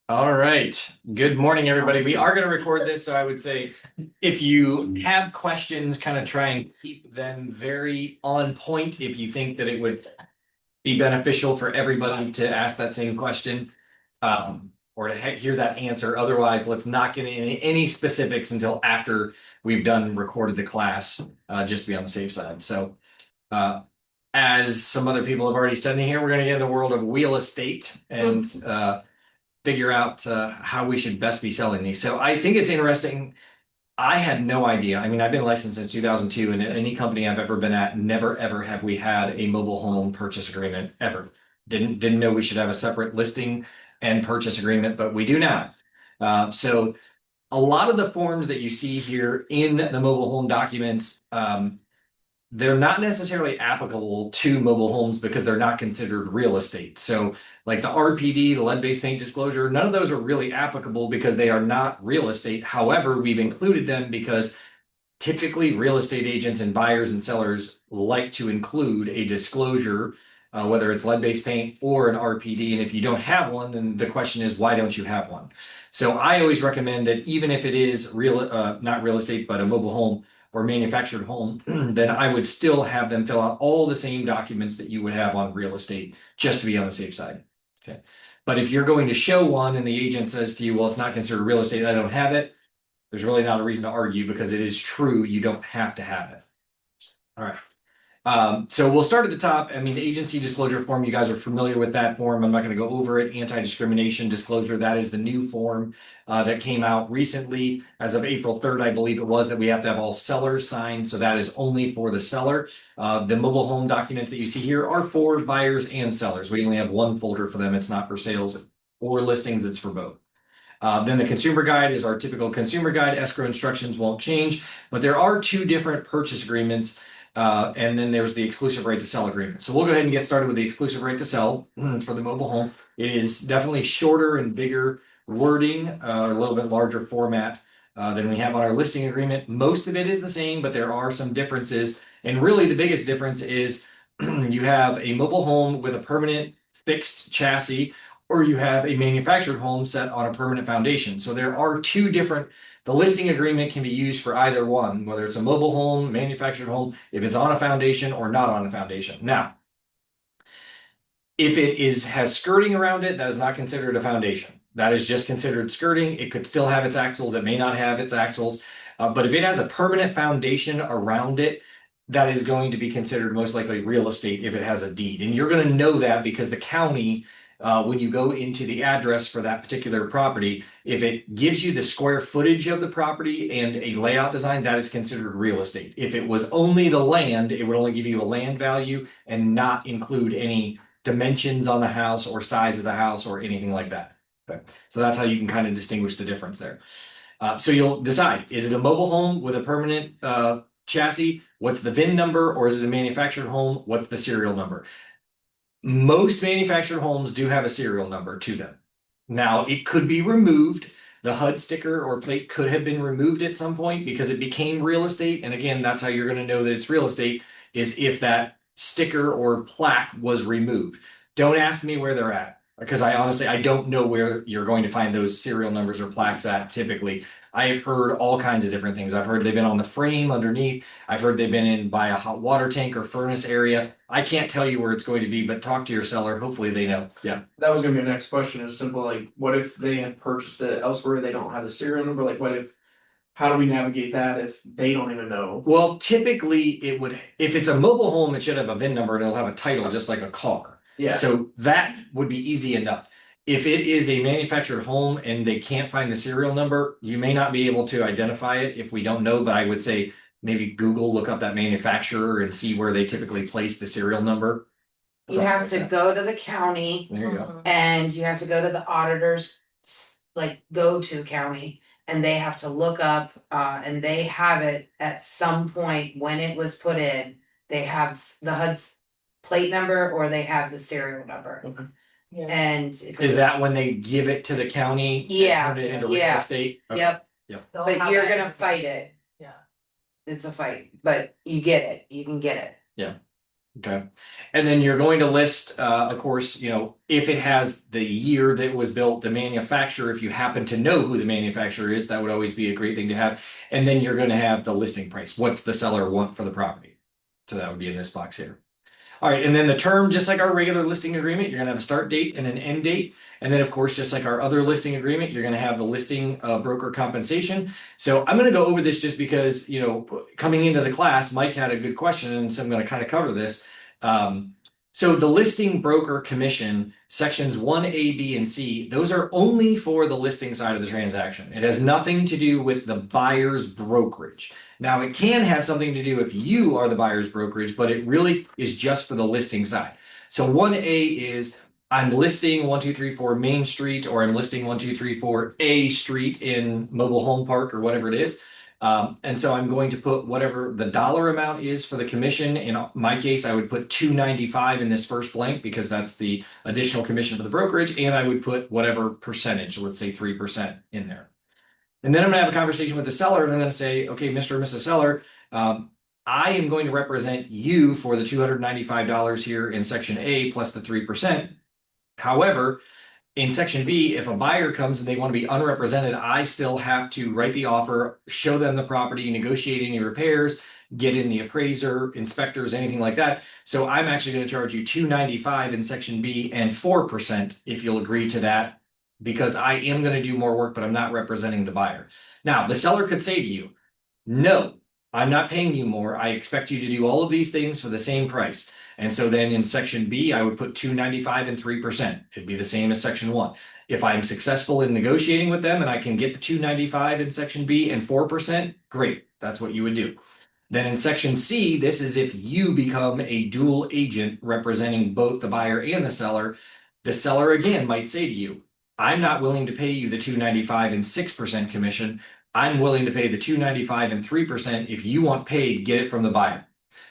All right. Good morning, everybody. We are going to record this, so I would say if you have questions, kind of try and keep them very on point if you think that it would be beneficial for everybody to ask that same question or to hear that answer. Otherwise, let's not get into any specifics until after we've done recorded the class, just to be on the safe side. So, uh, as some other people have already said in here, we're going to get in the world of real estate and figure out how we should best be selling these. So I think it's interesting. I had no idea. I mean, I've been licensed since 2002, and at any company I've ever been at, never ever have we had a mobile home purchase agreement ever. Didn't know we should have a separate listing and purchase agreement, but we do now. So a lot of the forms that you see here in the mobile home documents, they're not necessarily applicable to mobile homes because they're not considered real estate. So, like the RPD, the lead-based paint disclosure, none of those are really applicable because they are not real estate. However, we've included them because typically real estate agents and buyers and sellers like to include a disclosure, whether it's lead-based paint or an RPD. And if you don't have one, then the question is, why don't you have one? So I always recommend that even if it is not real estate, but a mobile home or manufactured home, then I would still have them fill out all the same documents that you would have on real estate, just to be on the safe side. Okay. But if you're going to show one and the agent says to you, well, it's not considered real estate, I don't have it, there's really not a reason to argue because it is true. You don't have to have it. All right. So we'll start at the top. I mean, the agency disclosure form, you guys are familiar with that form. I'm not going to go over it. Anti-discrimination disclosure, that is the new form that came out recently as of April 3rd, I believe it was, that we have to have all sellers sign. So that is only for the seller. The mobile home documents that you see here are for buyers and sellers. We only have one folder for them. It's not for sales or listings. It's for both. Then the consumer guide is our typical consumer guide. Escrow instructions won't change, but there are two different purchase agreements. And then there's the exclusive right to sell agreement. So we'll go ahead and get started with the exclusive right to sell for the mobile home. It is definitely shorter and bigger wording, a little bit larger format than we have on our listing agreement. Most of it is the same, but there are some differences. And really, the biggest difference is you have a mobile home with a permanent fixed chassis, or you have a manufactured home set on a permanent foundation. So there are two different, the listing agreement can be used for either one, whether it's a mobile home, manufactured home, if it's on a foundation or not on a foundation. Now, if it has skirting around it, that is not considered a foundation. That is just considered skirting. It could still have its axles. It may not have its axles. But if it has a permanent foundation around it, that is going to be considered most likely real estate if it has a deed. And you're going to know that because the county, when you go into the address for that particular property, if it gives you the square footage of the property and a layout design, that is considered real estate. If it was only the land, it would only give you a land value and not include any dimensions on the house or size of the house or anything like that. Okay. So that's how you can kind of distinguish the difference there. So you'll decide, is it a mobile home with a permanent chassis? What's the VIN number? Or is it a manufactured home? What's the serial number? Most manufactured homes do have a serial number to them. Now, it could be removed. The HUD sticker or plate could have been removed at some point because it became real estate. And again, that's how you're going to know that it's real estate, is if that sticker or plaque was removed. Don't ask me where they're at because I honestly I don't know where you're going to find those serial numbers or plaques at typically. I've heard all kinds of different things. I've heard they've been on the frame underneath. I've heard they've been in by a hot water tank or furnace area. I can't tell you where it's going to be, but talk to your seller. Hopefully they know. Yeah. That was gonna be my next question. Is simple, like, what if they had purchased it elsewhere? They don't have the serial number. Like, what if? How do we navigate that if they don't even know? Well, typically it would, if it's a mobile home, it should have a VIN number and it'll have a title just like a car. Yeah. So that would be easy enough. If it is a manufactured home and they can't find the serial number, you may not be able to identify it if we don't know, but I would say maybe Google, look up that manufacturer and see where they typically place the serial number. You have to go to the county There you go. and you have to go to the auditors, like go to county, and they have to look up, and they have it at some point when it was put in. They have the HUD's plate number or they have the serial number. Okay. Yeah. And if Is that when they give it to the county? and Yeah, Turn it into real yeah. estate? Okay. Yep. Yep. But you're gonna fight it. Yeah. It's a fight, but you get it. You can get it. Yeah. Okay. And then you're going to list, of course, you know, if it has the year that it was built, the manufacturer, if you happen to know who the manufacturer is, that would always be a great thing to have. And then you're going to have the listing price. What's the seller want for the property? So that would be in this box here. All right, and then the term, just like our regular listing agreement, you're gonna have a start date and an end date. And then, of course, just like our other listing agreement, you're gonna have the listing broker compensation. So I'm gonna go over this just because, you know, coming into the class, Mike had a good question, and so I'm gonna kind of cover this. Um, so the listing broker commission, sections 1A, B, and C, those are only for the listing side of the transaction. It has nothing to do with the buyer's brokerage. Now, it can have something to do if you are the buyer's brokerage, but it really is just for the listing side. So 1A is I'm listing 1234 Main Street, or I'm listing 1234 A Street in Mobile Home Park, or whatever it is. And so I'm going to put whatever the dollar amount is for the commission. In my case, I would put $295 in this first blank because that's the additional commission for the brokerage. And I would put whatever percentage, let's say 3% in there. And then I'm going to have a conversation with the seller, and I'm going to say, okay, Mr. and Mrs. Seller, I am going to represent you for the $295 here in section A plus the 3%. However, in section B, if a buyer comes and they want to be unrepresented, I still have to write the offer, show them the property, negotiate any repairs, get in the appraiser, inspectors, anything like that. So I'm actually going to charge you $295 in section B and 4% if you'll agree to that, because I am going to do more work, but I'm not representing the buyer. Now, the seller could say to you, no, I'm not paying you more. I expect you to do all of these things for the same price. And so then in section B, I would put $295 and 3%. It'd be the same as section 1. If I'm successful in negotiating with them and I can get the $295 in section B and 4%, great. That's what you would do. Then in section C, this is if you become a dual agent representing both the buyer and the seller. The seller again might say to you, I'm not willing to pay you the $295 and 6% commission. I'm willing to pay the $295 and 3% if you want paid, get it from the buyer.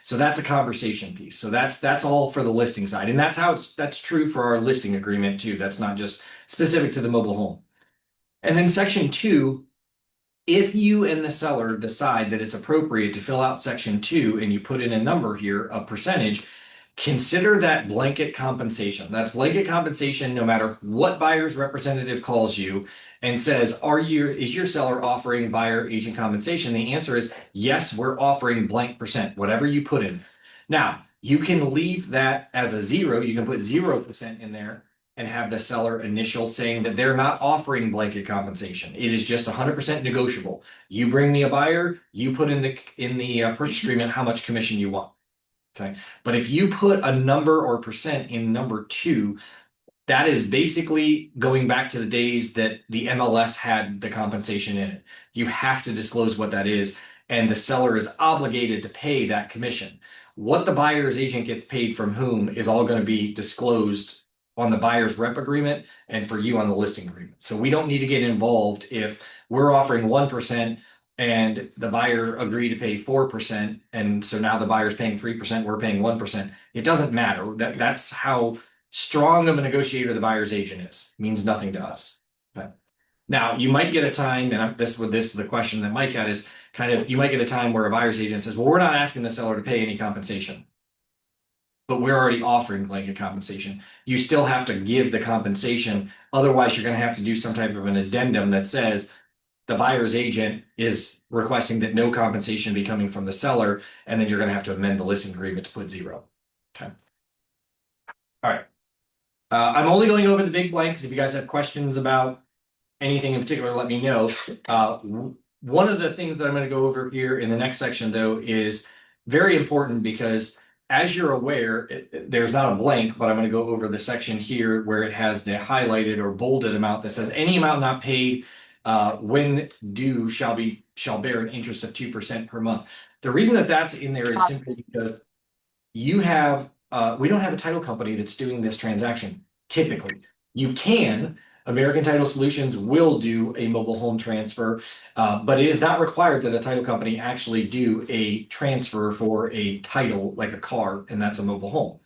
So that's a conversation piece. So that's all for the listing side. And that's true for our listing agreement too. That's not just specific to the mobile home. And then section 2, if you and the seller decide that it's appropriate to fill out section 2 and you put in a number here, a percentage, consider that blanket compensation. That's blanket compensation no matter what buyer's representative calls you and says, is your seller offering buyer agent compensation? The answer is yes, we're offering blank percent, whatever you put in. Now, you can leave that as a 0. You can put 0% in there and have the seller initial saying that they're not offering blanket compensation. It is just 100% negotiable. You bring me a buyer, you put in the purchase agreement how much commission you want. Okay. But if you put a number or percent in number 2, that is basically going back to the days that the MLS had the compensation in it. You have to disclose what that is, and the seller is obligated to pay that commission. What the buyer's agent gets paid from whom is all going to be disclosed on the buyer's rep agreement and for you on the listing agreement. So we don't need to get involved if we're offering 1% and the buyer agreed to pay 4%, and so now the buyer's paying 3%, we're paying 1%. It doesn't matter. That's how strong of a negotiator the buyer's agent is. It means nothing to us. Okay. Now, you might get a time, and this is the question that Mike had, is kind of, you might get a time where a buyer's agent says, well, we're not asking the seller to pay any compensation, but we're already offering blanket compensation. You still have to give the compensation. Otherwise, you're going to have to do some type of an addendum that says the buyer's agent is requesting that no compensation be coming from the seller, and then you're going to have to amend the listing agreement to put 0. Okay. All right. I'm only going over the big blanks. If you guys have questions about anything in particular, let me know. One of the things that I'm going to go over here in the next section, though, is very important because, as you're aware, there's not a blank, but I'm going to go over the section here where it has the highlighted or bolded amount that says any amount not paid when due shall bear an interest of 2% per month. The reason that that's in there is simply because we don't have a title company that's doing this transaction. Typically, you can. American Title Solutions will do a mobile home transfer, but it is not required that a title company actually do a transfer for a title like a car, and that's a mobile home.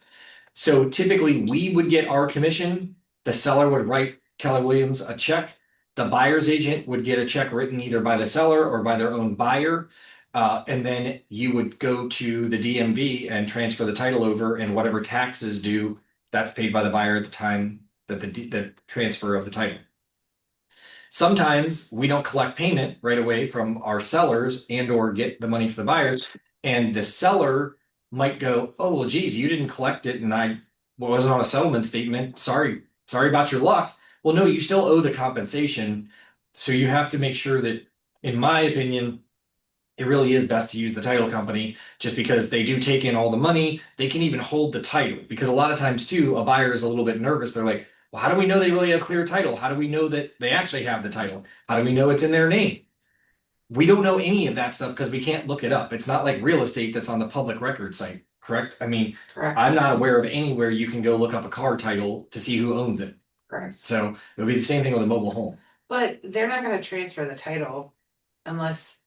So typically, we would get our commission. The seller would write Keller Williams a check. The buyer's agent would get a check written either by the seller or by their own buyer. And then you would go to the DMV and transfer the title over, and whatever taxes due, that's paid by the buyer at the time that the transfer of the title. Sometimes we don't collect payment right away from our sellers and or get the money for the buyers, and the seller might go, "Oh, well, geez, you didn't collect it, and I wasn't on a settlement statement. Sorry about your luck." Well, no, you still owe the compensation, so you have to make sure that, in my opinion, it really is best to use the title company just because they do take in all the money. They can even hold the title because a lot of times too, a buyer is a little bit nervous. They're like, well, how do we know they really have clear title? How do we know that they actually have the title? How do we know it's in their name? We don't know any of that stuff because we can't look it up. It's not like real estate that's on the public record site, correct? I mean, Correct. I'm not aware of anywhere you can go look up a car title to see who owns it. Correct. So it would be the same thing with a mobile home. But they're not gonna transfer the title unless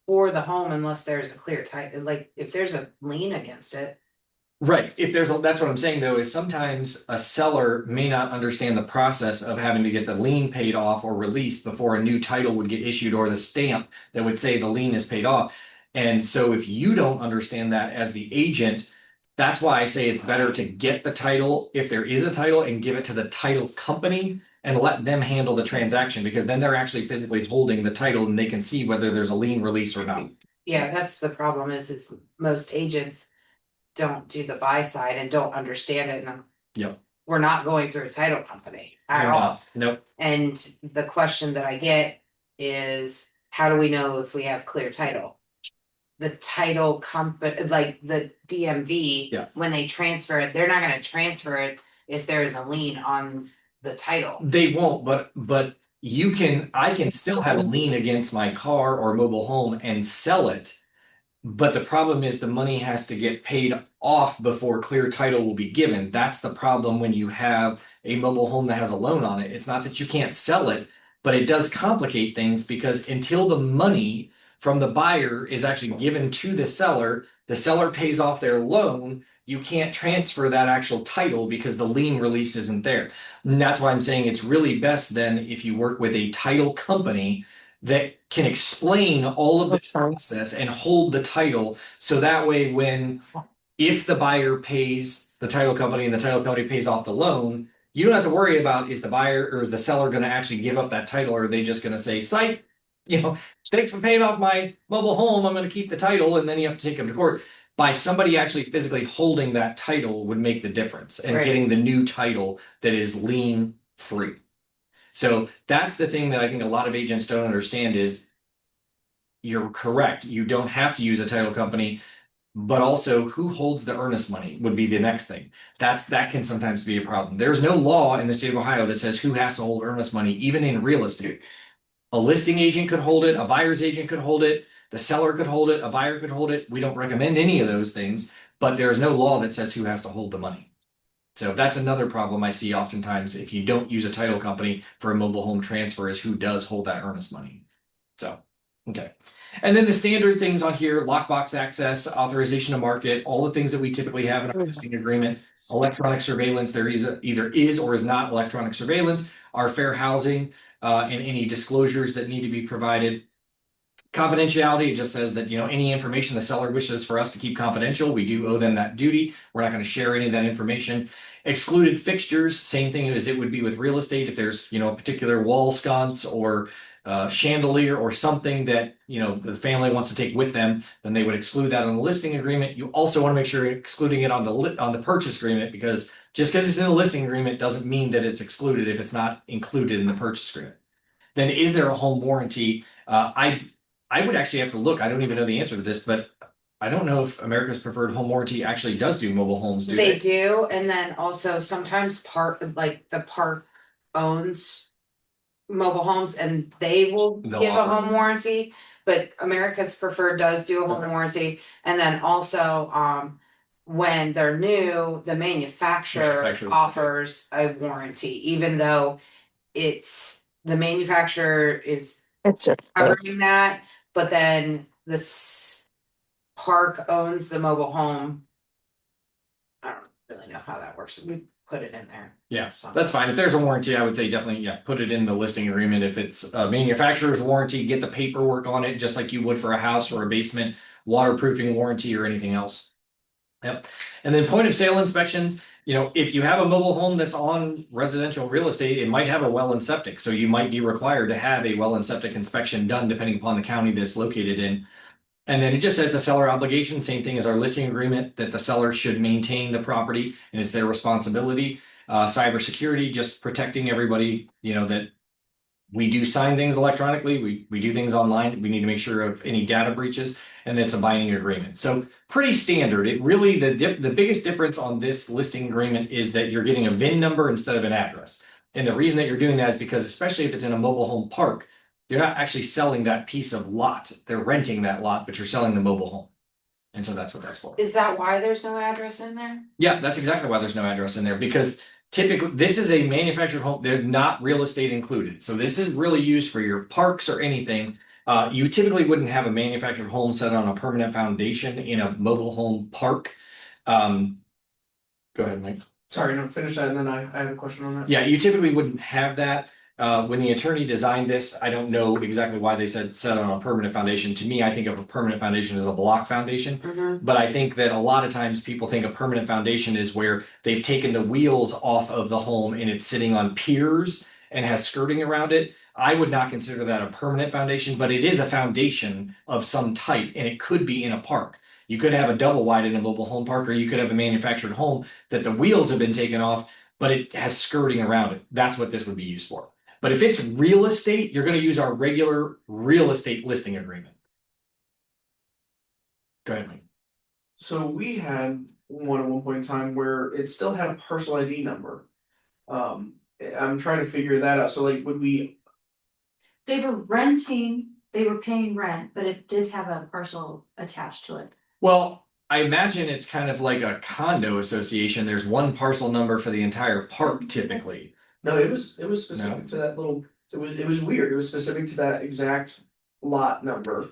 for the home unless there's a clear title, like if there's a lien against it. Right. If there's that's what I'm saying though, is sometimes a seller may not understand the process of having to get the lien paid off or released before a new title would get issued or the stamp that would say the lien is paid off. And so if you don't understand that as the agent, that's why I say it's better to get the title if there is a title and give it to the title company and let them handle the transaction because then they're actually physically holding the title and they can see whether there's a lien release or not. Yeah, that's the problem is most agents don't do the buy side and don't understand it. And Yep. we're not going through a title company at You're all. not. Nope. And the question that I get is, how do we know if we have clear title? The title company, like the DMV, Yeah. when they transfer it, they're not going to transfer it if there is a lien on the title. They won't, but I can still have a lien against my car or mobile home and sell it. But the problem is the money has to get paid off before clear title will be given. That's the problem when you have a mobile home that has a loan on it. It's not that you can't sell it, but it does complicate things because until the money from the buyer is actually given to the seller pays off their loan, you can't transfer that actual title because the lien release isn't there. And that's why I'm saying it's really best then if you work with a title company that can explain all of the process and hold the title so that way when if the buyer pays the title company and the title company pays off the loan, you don't have to worry about is the buyer or is the seller going to actually give up that title or are they just going to say, "Site, thanks for paying off my mobile home. I'm going to keep the title," and then you have to take them to court. By somebody actually physically holding that title would make the difference and Right. getting the new title that is lien free. So that's the thing that I think a lot of agents don't understand is you're correct. You don't have to use a title company, but also who holds the earnest money would be the next thing. That can sometimes be a problem. There's no law in the state of Ohio that says who has to hold earnest money, even in real estate. A listing agent could hold it, a buyer's agent could hold it, the seller could hold it, a buyer could hold it. We don't recommend any of those things, but there is no law that says who has to hold the money. So that's another problem I see oftentimes if you don't use a title company for a mobile home transfer is who does hold that earnest money. So, okay. And then the standard things on here, lockbox access, authorization to market, all the things that we typically have in our listing agreement, electronic surveillance, there is either is or is not electronic surveillance, our fair housing, and any disclosures that need to be provided. Confidentiality, it just says that, any information the seller wishes for us to keep confidential, we do owe them that duty. We're not going to share any of that information. Excluded fixtures, same thing as it would be with real estate. If there's, a particular wall sconce or chandelier or something that, the family wants to take with them, then they would exclude that on the listing agreement. You also want to make sure you're excluding it on the purchase agreement because just because it's in the listing agreement doesn't mean that it's excluded if it's not included in the purchase agreement. Then is there a home warranty? I would actually have to look. I don't even know the answer to this, but I don't know if America's Preferred Home Warranty actually does do mobile homes, do They they? do, and then also sometimes the park owns mobile homes and they will They'll give a offer. home warranty, but America's Preferred does do a home Okay. warranty. And then also, when they're new, the manufacturer Manufacturer. offers a warranty, even though it's the manufacturer is It's just covering that, but then park owns the mobile home. I don't really know how that works. We put it in there. Yeah, So- that's fine. If there's a warranty, I would say definitely, yeah, put it in the listing agreement. If it's a manufacturer's warranty, get the paperwork on it, just like you would for a house or a basement, waterproofing warranty or anything else. Yep. And then point of sale inspections, if you have a mobile home that's on residential real estate, it might have a well and septic. So you might be required to have a well and septic inspection done depending upon the county that's located in. And then it just says the seller obligation, same thing as our listing agreement, that the seller should maintain the property and it's their responsibility. Cybersecurity, just protecting everybody, that we do sign things electronically, we do things online, we need to make sure of any data breaches, and it's a binding agreement. So pretty standard. It really, the biggest difference on this listing agreement is that you're getting a VIN number instead of an address. And the reason that you're doing that is because, especially if it's in a mobile home park, you're not actually selling that piece of lot. They're renting that lot, but you're selling the mobile home. And so that's what that's for. Is that why there's no address in there? Yeah, that's exactly why there's no address in there, because typically this is a manufactured home. There's not real estate included. So this is really used for your parks or anything. You typically wouldn't have a manufactured home set on a permanent foundation in a mobile home park. Go ahead, Mike. Sorry, no, finish that, and then I have a question on that. Yeah, you typically wouldn't have that. When the attorney designed this, I don't know exactly why they said set on a permanent foundation. To me, I think of a permanent foundation as a block foundation. Mm-hmm. But I think that a lot of times people think a permanent foundation is where they've taken the wheels off of the home and it's sitting on piers and has skirting around it. I would not consider that a permanent foundation, but it is a foundation of some type, and it could be in a park. You could have a double wide in a mobile home park, or you could have a manufactured home that the wheels have been taken off, but it has skirting around it. That's what this would be used for. But if it's real estate, you're going to use our regular real estate listing agreement. Go ahead, Mike. So we had one at one point in time where it still had a parcel ID number. I'm trying to figure that out. So like, would we? They were renting, they were paying rent, but it did have a parcel attached to it. Well, I imagine it's kind of like a condo association. There's one parcel number for the entire park typically. No, it was specific to that little. It was weird. It was specific to that exact lot number,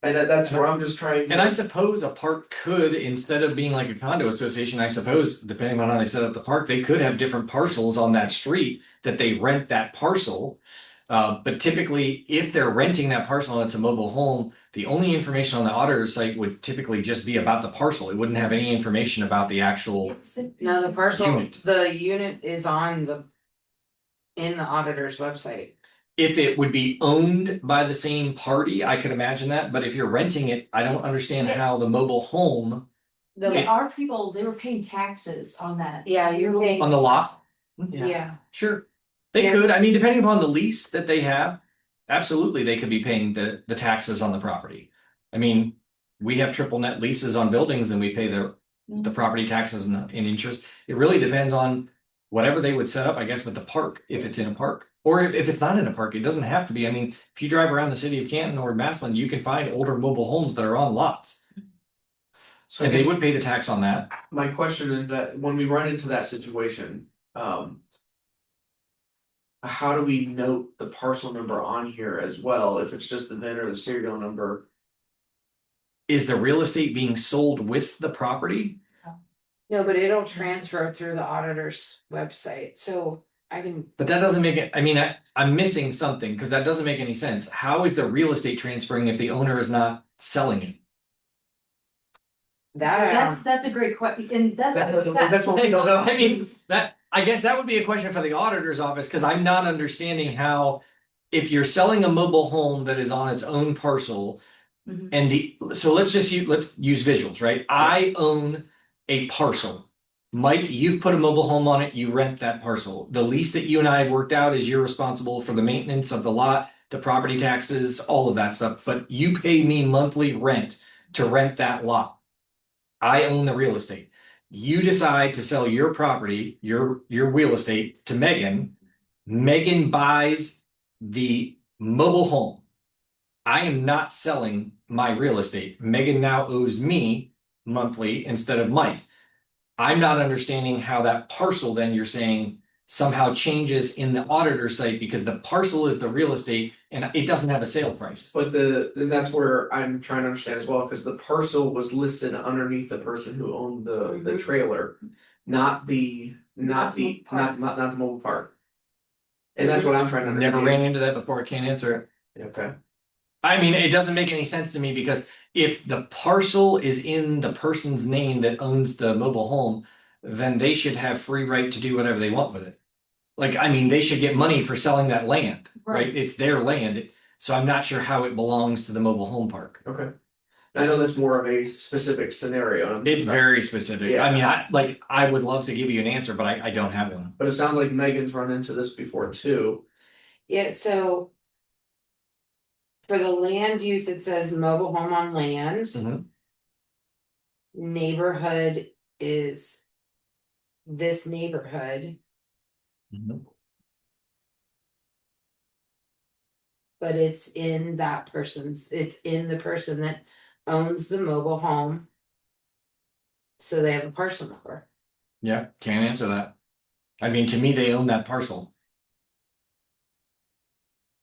and that's where I'm just trying to. And I suppose a park could, instead of being like a condo association, I suppose, depending on how they set up the park, they could have different parcels on that street that they rent that parcel. But typically, if they're renting that parcel and it's a mobile home, the only information on the auditor site would typically just be about the parcel. It wouldn't have any information about the actual. No, the parcel, Unit. the unit is in the auditor's website. If it would be owned by the same party, I could imagine that. But if you're renting it, I don't understand how the mobile home Yeah, our people, they were paying taxes on that. Yeah, you're paying. on the lot. Yeah. Sure. They Yeah. could. I mean, depending upon the lease that they have, absolutely they could be paying the taxes on the property. I mean, we have triple net leases on buildings and we pay the property taxes and interest. It really depends on whatever they would set up, I guess, with the park, if it's in a park. Or if it's not in a park, it doesn't have to be. I mean, if you drive around the city of Canton or Massillon, you can find older mobile homes that are on lots. So And they would pay the tax on that. my question is that when we run into that situation, how do we note the parcel number on here as well? If it's just the VIN or the serial number. Is the real estate being sold with the property? No, but it'll transfer through the auditor's website, so I can. But that doesn't make it, I mean, I'm missing something because that doesn't make any sense. How is the real estate transferring if the owner is not selling it? That's a great question, and that's what we don't know. I mean, I guess that would be a question for the auditor's office because I'm not understanding how, if you're selling a mobile home that is on its own parcel, Mhm. and so let's use visuals, right? I own a parcel. Mike, you've put a mobile home on it, you rent that parcel. The lease that you and I have worked out is you're responsible for the maintenance of the lot, the property taxes, all of that stuff, but you pay me monthly rent to rent that lot. I own the real estate. You decide to sell your property, your real estate to Megan. Megan buys the mobile home. I am not selling my real estate. Megan now owes me monthly instead of Mike. I'm not understanding how that parcel then you're saying somehow changes in the auditor site because the parcel is the real estate and it doesn't have a sale price. But then that's where I'm trying to understand as well, because the parcel was listed underneath the person who owned the trailer, not the not the Park. not the mobile park. And that's what I'm trying to Never understand. ran into that before. I can't answer it. Okay. I mean, it doesn't make any sense to me because if the parcel is in the person's name that owns the mobile home, then they should have free right to do whatever they want with it. Like, I mean, they should get money for selling that land, right? Right. It's their land. So I'm not sure how it belongs to the mobile home park. Okay. I know that's more of a specific scenario. It's very specific. Yeah. I mean, I would love to give you an answer, but I don't have one. But it sounds like Megan's run into this before too. Yeah, so. For the land use, it says mobile home on land. Mhm. Neighborhood is this neighborhood, but it's in it's in the person that owns the mobile home. So they have a parcel number. Yeah, can't answer that. I mean, to me, they own that parcel.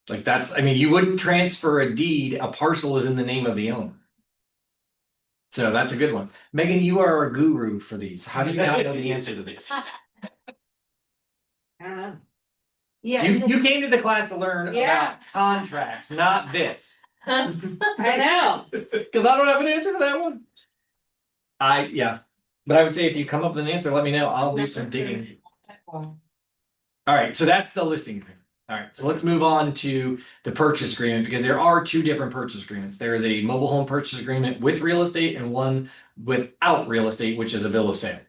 Like I mean, you wouldn't transfer a deed, a parcel is in the name of the owner. So that's a good one. Megan, you are a guru for these. How do you not know the answer to this? I don't know. Yeah. You came to the class to learn Yeah. about contracts, not this. I know. Because I don't have an answer to that one. Yeah. But I would say if you come up with an answer, let me know. I'll do some digging. All right, so that's the listing agreement. All right, so let's move on to the purchase agreement because there are two different purchase agreements. There is a mobile home purchase agreement with real estate and one without real estate, which is a bill of sale.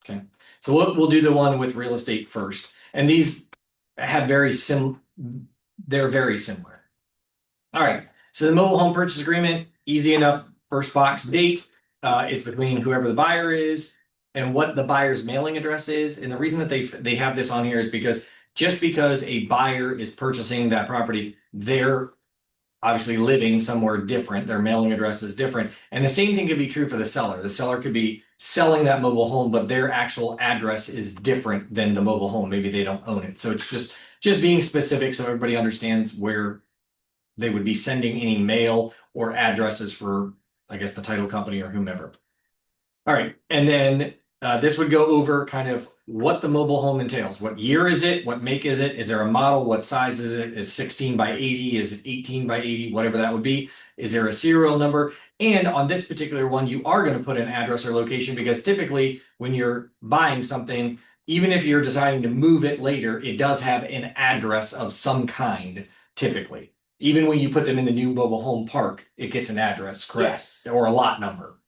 Okay, so we'll do the one with real estate first, and these have they're very similar. All right, so the mobile home purchase agreement, easy enough. First box date, it's between whoever the buyer is and what the buyer's mailing address is. And the reason that they have this on here is because just because a buyer is purchasing that property, they're obviously living somewhere different. Their mailing address is different. And the same thing could be true for the seller. The seller could be selling that mobile home, but their actual address is different than the mobile home. Maybe they don't own it. So it's just being specific so everybody understands where they would be sending any mail or addresses for, I guess, the title company or whomever. All right, and then this would go over kind of what the mobile home entails. What year is it? What make is it? Is there a model? What size is it? Is 16 by 80? Is it 18 by 80? Whatever that would be. Is there a serial number? And on this particular one, you are going to put an address or location because typically when you're buying something, even if you're deciding to move it later, it does have an address of some kind, typically. Even when you put them in the new mobile home park, it gets an address, correct? Yes. Or a lot number.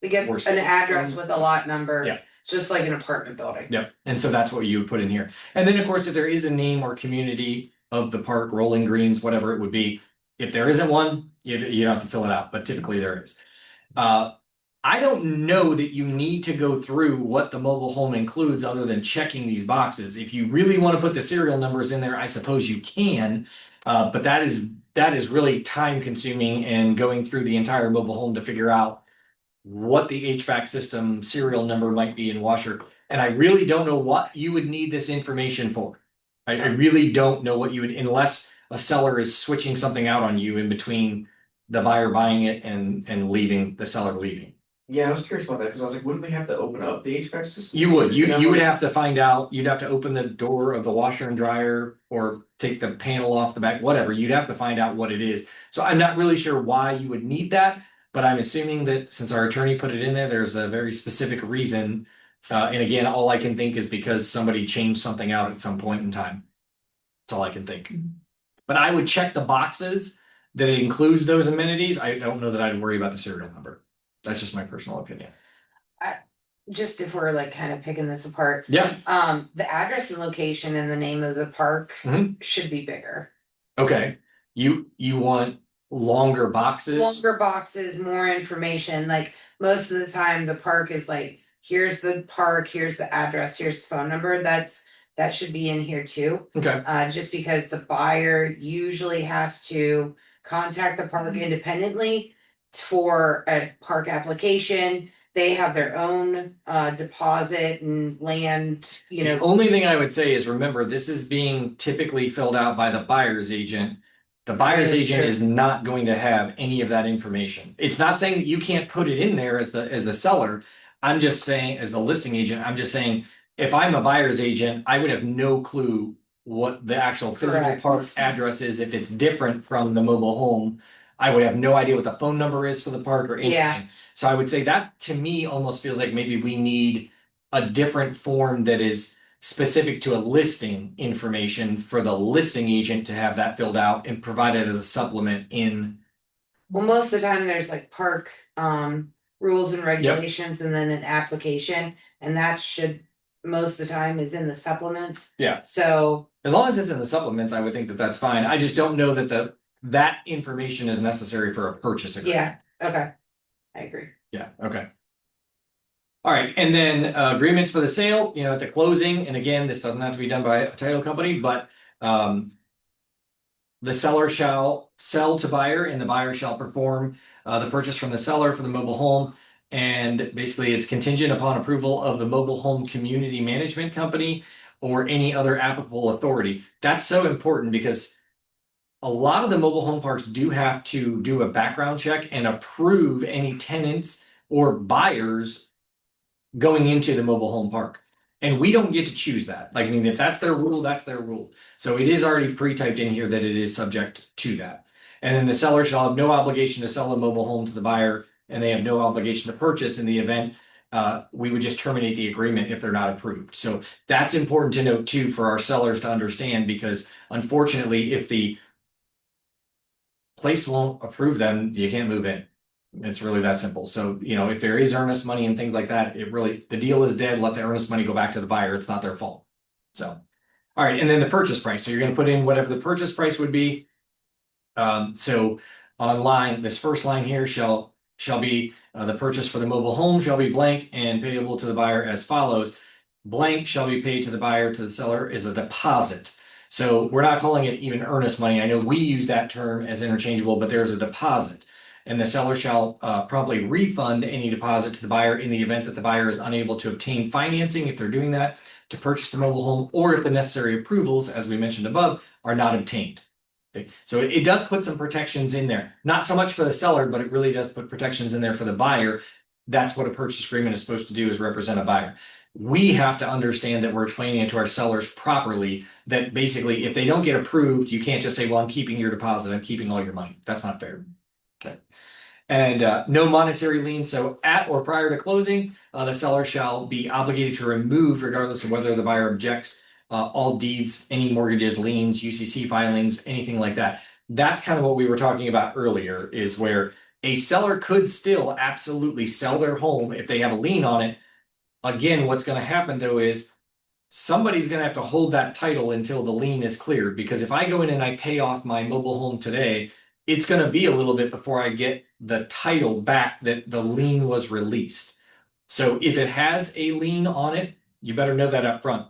It gets an address with a lot number. Yeah. Just like an apartment building. Yep. And so that's what you would put in here. And then, of course, if there is a name or community of the park, Rolling Greens, whatever it would be, if there isn't one, you don't have to fill it out, but typically there is. I don't know that you need to go through what the mobile home includes other than checking these boxes. If you really want to put the serial numbers in there, I suppose you can, but that is really time consuming and going through the entire mobile home to figure out what the HVAC system serial number might be in washer. And I really don't know what you would need this information for. I really don't know what you would, unless a seller is switching something out on you in between the buyer buying it and leaving, the seller leaving. Yeah, I was curious about that because I was like, wouldn't they have to open up the HVAC system? You would. You would have to find out. You'd have to open the door of the washer and dryer or take the panel off the back, whatever. You'd have to find out what it is. So I'm not really sure why you would need that, but I'm assuming that since our attorney put it in there, there's a very specific reason. And again, all I can think is because somebody changed something out at some point in time. That's all I can think. But I would check the boxes that it includes those amenities. I don't know that I'd worry about the serial number. That's just my personal opinion. Just if we're like kind of picking this apart. Yeah. The address and location and the name of the park should be bigger. Okay. You want longer boxes? Longer boxes, more information. Like most of the time the park is like, here's the park, here's the address, here's the phone number. That should be in here too. Okay. Just because the buyer usually has to contact the park independently for a park application. They have their own deposit and land, The only thing I would say is remember, this is being typically filled out by the buyer's agent. The buyer's That's agent true. is not going to have any of that information. It's not saying that you can't put it in there as the seller. I'm just saying, as the listing agent, I'm just saying if I'm a buyer's agent, I would have no clue what the actual physical Correct. park address is if it's different from the mobile home. I would have no idea what the phone number is for the park or anything. Yeah. So I would say that to me almost feels like maybe we need a different form that is specific to a listing information for the listing agent to have that filled out and provided as a supplement in. Well, most of the time there's like park rules and regulations and then an application, and that should most of the time is in the supplements. Yeah. So As long as it's in the supplements, I would think that that's fine. I just don't know that that information is necessary for a purchase agreement. yeah, okay. I agree. Yeah, okay. All right, and then agreements for the sale, at the closing, and again, this doesn't have to be done by a title company, but the seller shall sell to buyer and the buyer shall perform the purchase from the seller for the mobile home. And basically, it's contingent upon approval of the mobile home community management company or any other applicable authority. That's so important because a lot of the mobile home parks do have to do a background check and approve any tenants or buyers going into the mobile home park. And we don't get to choose that. Like, I mean, if that's their rule, that's their rule. So it is already pre-typed in here that it is subject to that. And then the seller shall have no obligation to sell the mobile home to the buyer, and they have no obligation to purchase in the event we would just terminate the agreement if they're not approved. So that's important to note too for our sellers to understand, because unfortunately, if the place won't approve them, you can't move in. It's really that simple. So, if there is earnest money and things like that, the deal is dead. Let the earnest money go back to the buyer. It's not their fault. So, all right. And then the purchase price. So you're going to put in whatever the purchase price would be. So on this first line here shall be the purchase for the mobile home shall be blank and payable to the buyer as follows. Blank shall be paid to the buyer to the seller is a deposit. So we're not calling it even earnest money. I know we use that term as interchangeable, but there's a deposit. And the seller shall promptly refund any deposit to the buyer in the event that the buyer is unable to obtain financing, if they're doing that, to purchase the mobile home, or if the necessary approvals, as we mentioned above, are not obtained. Okay. So it does put some protections in there. Not so much for the seller, but it really does put protections in there for the buyer. That's what a purchase agreement is supposed to do, is represent a buyer. We have to understand that we're explaining it to our sellers properly, that basically if they don't get approved, you can't just say, well, I'm keeping your deposit, I'm keeping all your money. That's not fair. Okay. And no monetary lien. So at or prior to closing, the seller shall be obligated to remove, regardless of whether the buyer objects, all deeds, any mortgages, liens, UCC filings, anything like that. That's kind of what we were talking about earlier, is where a seller could still absolutely sell their home if they have a lien on it. Again, what's going to happen though is somebody's going to have to hold that title until the lien is cleared. Because if I go in and I pay off my mobile home today, it's going to be a little bit before I get the title back that the lien was released. So if it has a lien on it, you better know that up front.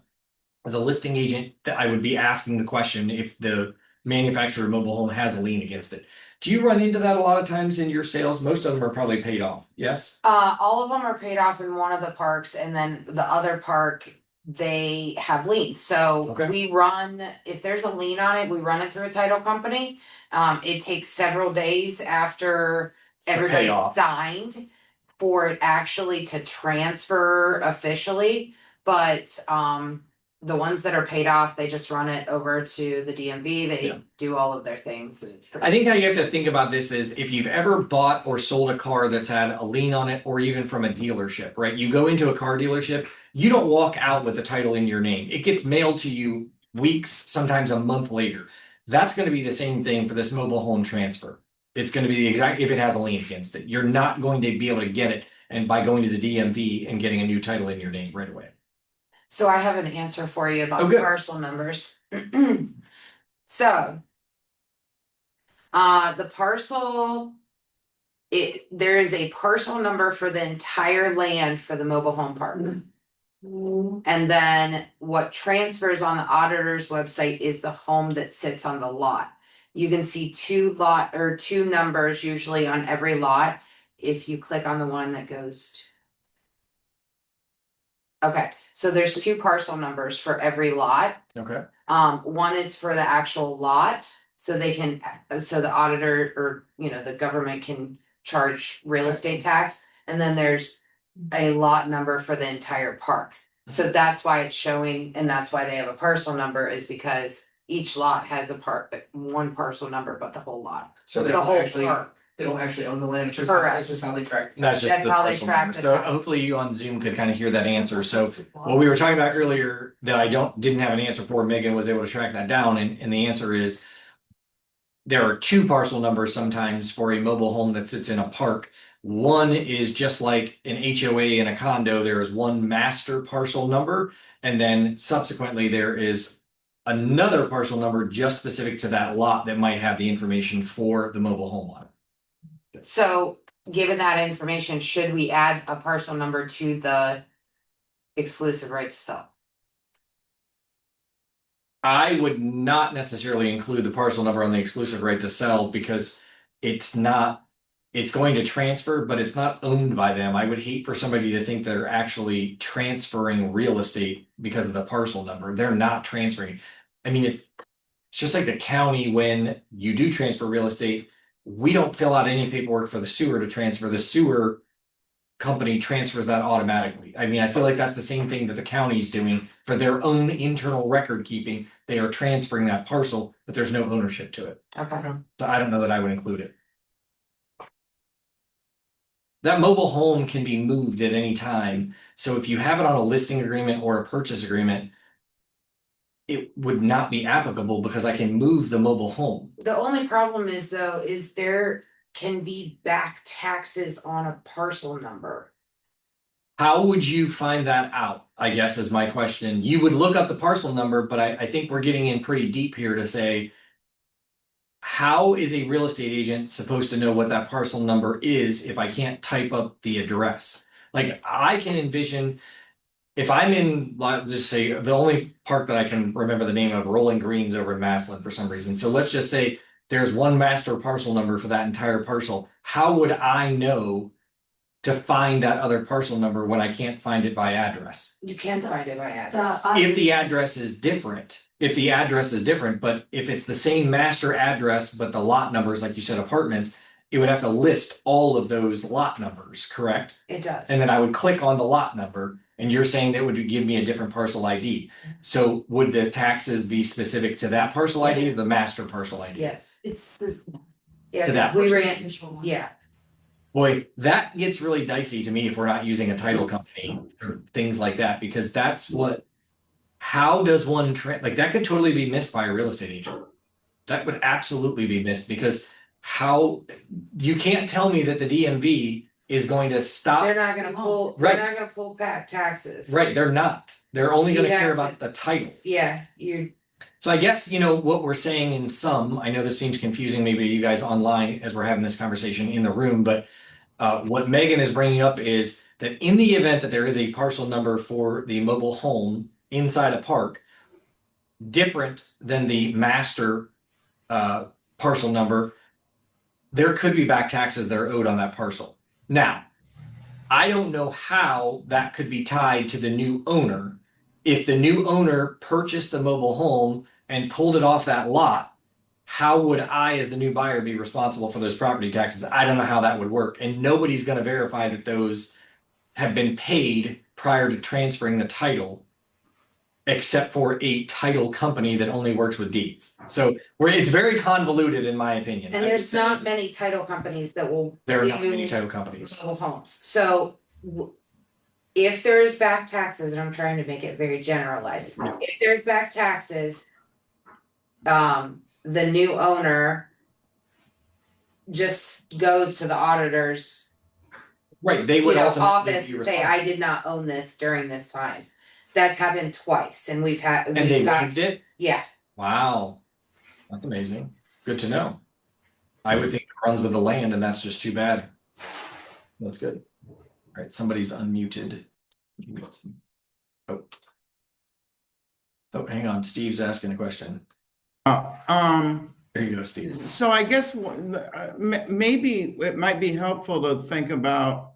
As a listing agent, I would be asking the question if the manufacturer mobile home has a lien against it. Do you run into that a lot of times in your sales? Most of them are probably paid off. Yes? All of them are paid off in one of the parks, and then the other park, they have liens. So Okay. we run, if there's a lien on it, we run it through a title company. It takes several days after everybody payoff. signed for it actually to transfer officially. But the ones that are paid off, they just run it over to the DMV. They Yeah. do all of their things. And it's pretty I think how you have to think about this is if you've ever bought or sold a car that's had a lien on it, or even from a dealership, right? You go into a car dealership, you don't walk out with the title in your name. It gets mailed to you weeks, sometimes a month later. That's going to be the same thing for this mobile home transfer. It's going to be the exact, if it has a lien against it. You're not going to be able to get it and by going to the DMV and getting a new title in your name right away. So I have an answer for you about Oh, the good. parcel numbers. So, the parcel, there is a parcel number for the entire land for the mobile home park. And then what transfers on the auditor's website is the home that sits on the lot. You can see two numbers usually on every lot. If you click on the one that goes to. Okay, so there's two parcel numbers for every lot. Okay. One is for the actual lot, so the auditor or the government can charge real estate tax, and then there's a lot number for the entire park. So that's why it's showing, and that's why they have a parcel number, is because each lot has one parcel number, but the whole lot, So they the don't whole actually park. they don't actually own the land. It's just Correct. that's just how they track. That's just That's the how they parcel track number. the So tax. hopefully you on Zoom could kind of hear that answer. So what we were talking about earlier that I didn't have an answer for, Megan was able to track that down, and the answer is there are two parcel numbers sometimes for a mobile home that sits in a park. One is just like an HOA in a condo, there is one master parcel number, and then subsequently there is another parcel number just specific to that lot that might have the information for the mobile home on it. So, given that information, should we add a parcel number to the exclusive right to sell? I would not necessarily include the parcel number on the exclusive right to sell because it's going to transfer, but it's not owned by them. I would hate for somebody to think they're actually transferring real estate because of the parcel number. They're not transferring. I mean, it's just like the county when you do transfer real estate, we don't fill out any paperwork for the sewer to transfer. The sewer company transfers that automatically. I mean, I feel like that's the same thing that the county's doing for their own internal record keeping. They are transferring that parcel, but there's no ownership to it. Okay. So I don't know that I would include it. That mobile home can be moved at any time. So if you have it on a listing agreement or a purchase agreement, it would not be applicable because I can move the mobile home. The only problem is though, is there can be back taxes on a parcel number. How would you find that out? I guess is my question. You would look up the parcel number, but I think we're getting in pretty deep here to say, how is a real estate agent supposed to know what that parcel number is if I can't type up the address? Like I can envision if I'm in, let's just say the only park that I can remember the name of, Rolling Greens over in Maslin for some reason. So let's just say there's one master parcel number for that entire parcel. How would I know to find that other parcel number when I can't find it by address? You can find it by address. If the address is different, but if it's the same master address, but the lot numbers, like you said, apartments, it would have to list all of those lot numbers, correct? It does. And then I would click on the lot number, and you're saying that would give me a different parcel ID. So would the taxes be specific to that parcel ID or the master parcel ID? Yes. It's the. Yeah, that we the ran, official one. yeah. Boy, that gets really dicey to me if we're not using a title company or things like that, because how does one, like that could totally be missed by a real estate agent. That would absolutely be missed because you can't tell me that the DMV is going to stop. They're not gonna pull, Right. they're not gonna pull back taxes. Right, they're not. They're only going to You care have about the title. Yeah, you're, So I guess, what we're saying in sum, I know this seems confusing maybe to you guys online as we're having this conversation in the room, but what Megan is bringing up is that in the event that there is a parcel number for the mobile home inside a park, different than the master parcel number, there could be back taxes that are owed on that parcel. Now, I don't know how that could be tied to the new owner. If the new owner purchased the mobile home and pulled it off that lot, how would I, as the new buyer, be responsible for those property taxes? I don't know how that would work. And nobody's going to verify that those have been paid prior to transferring the title, except for a title company that only works with deeds. So it's very convoluted, in my opinion. and there's not many title companies that will. There are not do many title companies. mobile homes. So if there's back taxes, and I'm trying to make it very generalized, if there's back taxes, the new owner just goes to the auditor's Right, they would ultimately office be and say, responsible. I did not own this during this time. That's happened twice, and And they waived it? yeah. Wow. That's amazing. Good to know. I would think it runs with the land, and that's just too bad. That's good. All right, somebody's unmuted. Oh. Oh, hang on. Steve's asking a question. There you go, Steve. So I guess maybe it might be helpful to think about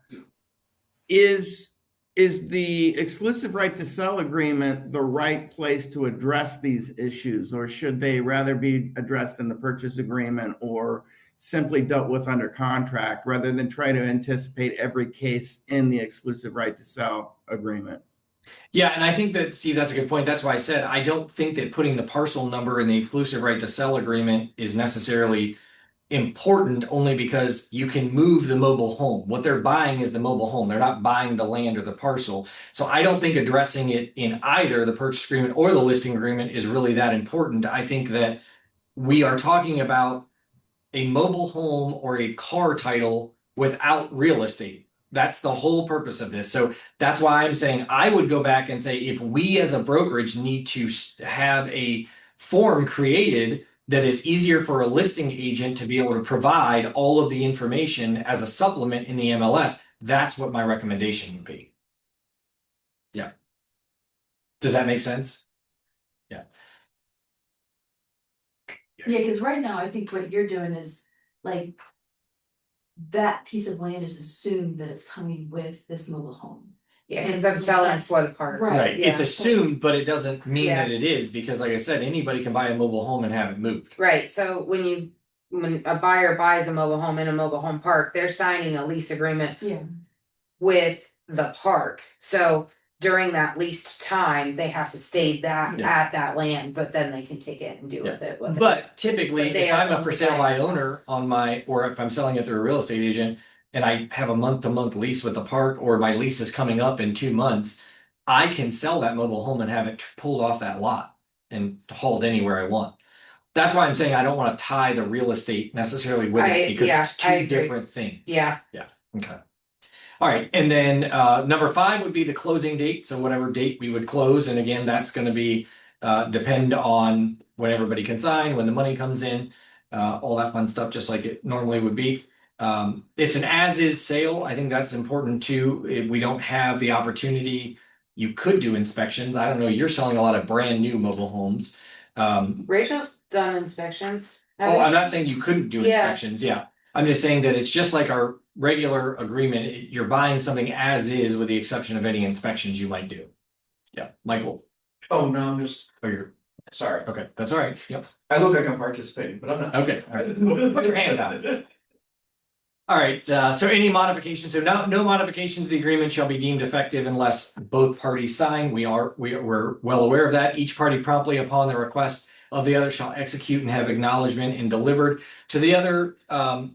is the exclusive right to sell agreement the right place to address these issues, or should they rather be addressed in the purchase agreement or simply dealt with under contract rather than try to anticipate every case in the exclusive right to sell agreement? Yeah, and I think that, Steve, that's a good point. That's why I said I don't think that putting the parcel number in the exclusive right to sell agreement is necessarily important, only because you can move the mobile home. What they're buying is the mobile home. They're not buying the land or the parcel. So I don't think addressing it in either the purchase agreement or the listing agreement is really that important. I think that we are talking about a mobile home or a car title without real estate. That's the whole purpose of this. So that's why I'm saying I would go back and say if we as a brokerage need to have a form created that is easier for a listing agent to be able to provide all of the information as a supplement in the MLS, that's what my recommendation would be. Yeah. Does that make sense? Yeah. Yeah, because right now I think what you're doing is like that piece of land is assumed that it's coming with this mobile home. Yeah, because I'm selling it for the park. Right. Right. Yeah. It's assumed, but it doesn't mean Yeah. that it is, because like I said, anybody can buy a mobile home and have it moved. Right, so when a buyer buys a mobile home in a mobile home park, they're signing a lease agreement Yeah. with the park. So during that leased time, they have to stay Yeah. at that land, but then they can take it and do with it. But typically, But they if are I'm a for only sale by buying owner house. on my, or if I'm selling it through a real estate agent and I have a month-to-month lease with the park, or my lease is coming up in 2 months, I can sell that mobile home and have it pulled off that lot and hauled anywhere I want. That's why I'm saying I don't want to tie the real estate necessarily with it, because yeah, it's I two agree. different things. Yeah. Yeah. Okay. All right, and then number 5 would be the closing date. So whatever date we would close, and again, that's going to be depend on when everybody can sign, when the money comes in, all that fun stuff, just like it normally would be. It's an as-is sale. I think that's important too. If we don't have the opportunity, you could do inspections. I don't know. You're selling a lot of brand new mobile homes. Rachel's done inspections. Oh, I'm not saying you couldn't do Yeah. inspections. Yeah. I'm just saying that it's just like our regular agreement. You're buying something as is with the exception of any inspections you might do. Yeah. Michael. Oh, no, I'm just, Oh, you're sorry. okay. That's all right. Yep. I look like I'm participating, but I'm not. Okay. All right. Put your hand out. All right. So any modifications? So no modifications to the agreement shall be deemed effective unless both parties sign. We're well aware of that. Each party promptly upon the request of the other shall execute and have acknowledgement and delivered to the other